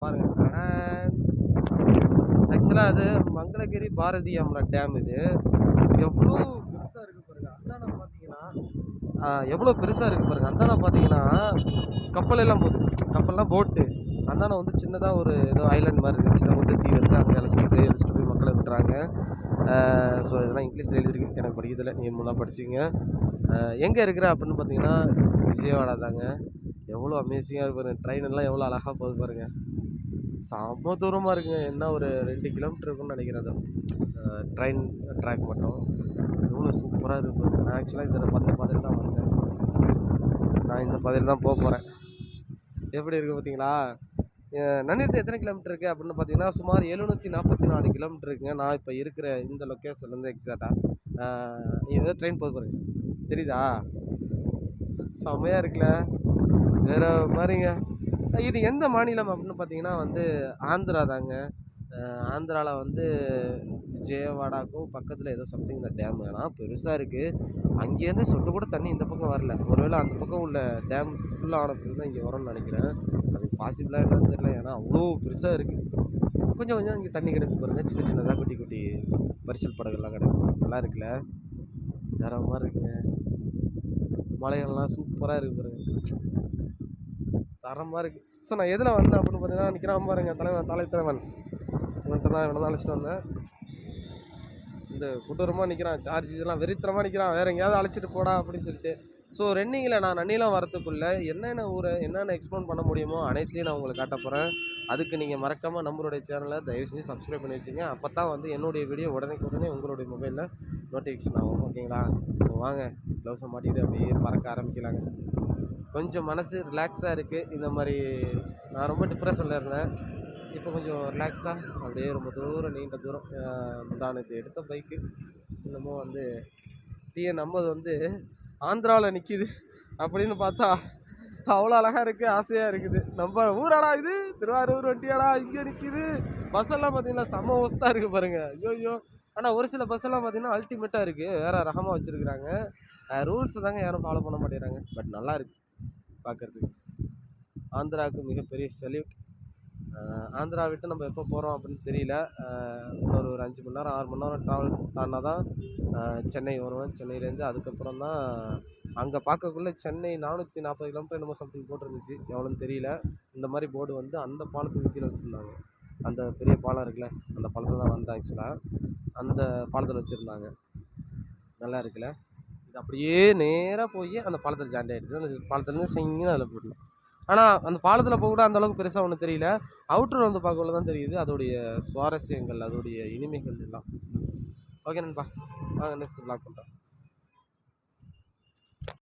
பாருங்க. ஆக்சுவலா அது மங்களகிரி பாரதி அம்லா டேம் இது. எவ்வளோ பெருசா இருக்கு பாருங்க. அந்தாண்ட பார்த்தீங்கன்னா, எவ்வளோ பெருசா இருக்கு பாருங்க. அந்தாண்ட பார்த்தீங்கன்னா, கப்பல் எல்லாம் போகுது. கப்பல்னா போட்டு. அந்தாண்ட வந்து சின்னதா ஒரு ஏதோ ஐலேண்ட் மாரி இருக்கு. சின்ன குட்டி தீவு இருக்கு. அங்க அழைச்சிட்டு போய் மக்கள விட்டுறாங்க. இதெல்லாம் இங்கிலீஷ்ல எழுதியிருக்கு. எனக்கு படிக்க தெரியல. நீங்க முன்னா படிச்சீங்க. எங்க இருக்கிறேன் அப்படின்னு பார்த்தீங்கன்னா, விஜயவாடா தாங்க. எவ்வளோ அமேசிங்கா இருக்கு பாருங்க. ட்ரெயின் எல்லாம் எவ்வளோ அழகா போகுது பாருங்க. செம்ம தூரமா இருக்குங்க. என்ன ஒரு 2 கிலோமீட்டர் இருக்கும்னு நினைக்கிறேன் அது. ட்ரெயின் ட்ராக் மட்டும். எவ்வளோ சூப்பரா இருக்கு பாருங்க. நான் ஆக்சுவலா இந்த பாதையில தான் வந்தேன். நான் இந்த பாதையில தான் போறேன். எப்படி இருக்கு பார்த்தீங்களா? நன்னிலத்து எத்தனை கிலோமீட்டர் இருக்கு அப்படின்னு பார்த்தீங்கன்னா, சுமார் 744 கிலோமீட்டர் இருக்குங்க. நான் இப்போ இருக்கிற இந்த லொக்கேஷன்லேருந்து எக்ஸாக்ட்டா. ஏதோ ட்ரெயின் போகுது பாருங்க. தெரியுதா? செம்மையா இருக்குல்ல? வேற மாரிங்க. இது எந்த மாநிலம் அப்படின்னு பார்த்தீங்கன்னா வந்து ஆந்திரா தாங்க. ஆந்திரால வந்து விஜயவாடாக்கும் பக்கத்துல ஏதோ சம்திங் இந்த டேம். ஆனா பெருசா இருக்கு. அங்கேருந்து சொட்டு கூட தண்ணி இந்த பக்கம் வரல. ஒருவேளை அந்த பக்கம் உள்ள டேம் ஃபுல்லா ஆன பிறகு தான் இங்க வரும்னு நினைக்கிறேன். அது பாசிபிளா என்னன்னு தெரியல. ஏன்னா அவ்வளோ பெருசா இருக்கு. கொஞ்சம் கொஞ்சம் இங்க தண்ணி கிடக்கு பாருங்க. சின்ன சின்னதா குட்டி குட்டி பரிசல் படகுலாம் கிடக்கு. நல்லா இருக்குல்ல? வேற மாதிரி இருக்குங்க. மலைகள்லாம் சூப்பரா இருக்கு பாருங்க. தரமா இருக்கு. ஸோ நான் எதுல வந்தேன் அப்படின்னு பார்த்தீங்கன்னா நிற்கிறான் பாருங்க தலைவன் தலைவன். இவன்கிட்ட தான் இவனை தான் அழைச்சிட்டு வந்தேன். இந்த கொடூரமாக நிற்கிறான். சார்ஜ் இதெல்லாம் வெறித்தனமாக நிற்கிறான். வேறு எங்கேயாவது அழைச்சிட்டு போடா அப்படின்னு சொல்லிட்டு. ஸோ ரன்னிங்கில் நான் நன்னிலம் வரத்துக்குள்ளே என்னென்ன ஊரை என்னென்ன எக்ஸ்ப்ளோர் பண்ண முடியுமோ அனைத்தையும் நான் உங்களுக்கு காட்ட போகிறேன். அதுக்கு நீங்கள் மறக்காமல் நம்மளுடைய சேனலை தயவு செஞ்சு சப்ஸ்கிரைப் பண்ணி வச்சுங்க. அப்போ தான் வந்து என்னுடைய வீடியோ உடனே உங்களுடைய மொபைலில் நோட்டிஃபிகேஷன் ஆகும். ஓகேங்களா? ஸோ வாங்க க்ளவுஸை மாட்டிட்டு அப்படியே பறக்க ஆரம்பிக்கலாங்க. கொஞ்சம் மனசு ரிலாக்ஸாக இருக்குது. இந்த மாதிரி நான் ரொம்ப டிப்ரெஷனில் இருந்தேன். இப்போ கொஞ்சம் ரிலாக்ஸாக அப்படியே ரொம்ப தூரம் நீண்ட தூரம் முந்தானத்து எடுத்த பைக்கு இன்னமும் வந்து நம்மது வந்து ஆந்திராவில் நிற்கிது அப்படின்னு பார்த்தா அவ்வளோ அழகாக இருக்குது, ஆசையாக இருக்குது. நம்ம ஊராடா இது, திருவாரூர் வண்டியாடா இங்கே நிற்கிது. பஸ்ஸெல்லாம் பார்த்தீங்கன்னா செம்ம ஒஸ்தாக இருக்குது பாருங்கள். ஐயோ ஆனால் ஒரு சில பஸ்ஸெல்லாம் பார்த்தீங்கன்னா அல்டிமேட்டாக இருக்குது. வேறு ரகமாக வச்சுருக்குறாங்க. ரூல்ஸ் தாங்க யாரும் ஃபாலோ பண்ண மாட்டேங்கிறாங்க. பட் நல்லா இருக்குது பார்க்குறதுக்கு. ஆந்திராவுக்கு மிகப்பெரிய சல்யூட். ஆந்திரா விட்டு நம்ம எப்போ போகிறோம் அப்படின்னு தெரியல. இன்னொரு 5 மணி நேரம் 6 மணி நேரம் ட்ராவல் ஆனால் தான் சென்னை வருவேன். சென்னையிலேருந்து அதுக்கப்புறம் தான் அங்கே பார்க்கக்குள்ளே சென்னை 440 கிலோமீட்டர் என்னமோ சம்திங் போட்டிருந்துச்சு. எவ்வளோன்னு தெரியல. இந்த மாதிரி போர்டு வந்து அந்த பாலத்துக்கு கீழே வச்சுருந்தாங்க. அந்த பெரிய பாலம் இருக்குல்ல, அந்த பாலத்தில் தான் வந்தேன் ஆக்சுவலாக. அந்த பாலத்தில் வச்சுருந்தாங்க. நல்லா இருக்குல்ல? இது அப்படியே நேராக போய் அந்த பாலத்தில் ஜாயின் ஆகிடுது. அந்த பாலத்துலேருந்து சிங்கின்னு அதில் போயிடலாம். ஆனால் அந்த பாலத்தில் போக கூட அந்தளவுக்கு பெருசாக ஒன்றும் தெரியல. அவுட்டர் வந்து பார்க்கக்குள்ள தான் தெரியுது அதோடைய சுவாரஸ்யங்கள், அதோடைய இனிமைகள் எல்லாம். ஓகே நண்பா, வாங்க நெக்ஸ்ட் ப்ளாக் பண்ணுறேன்.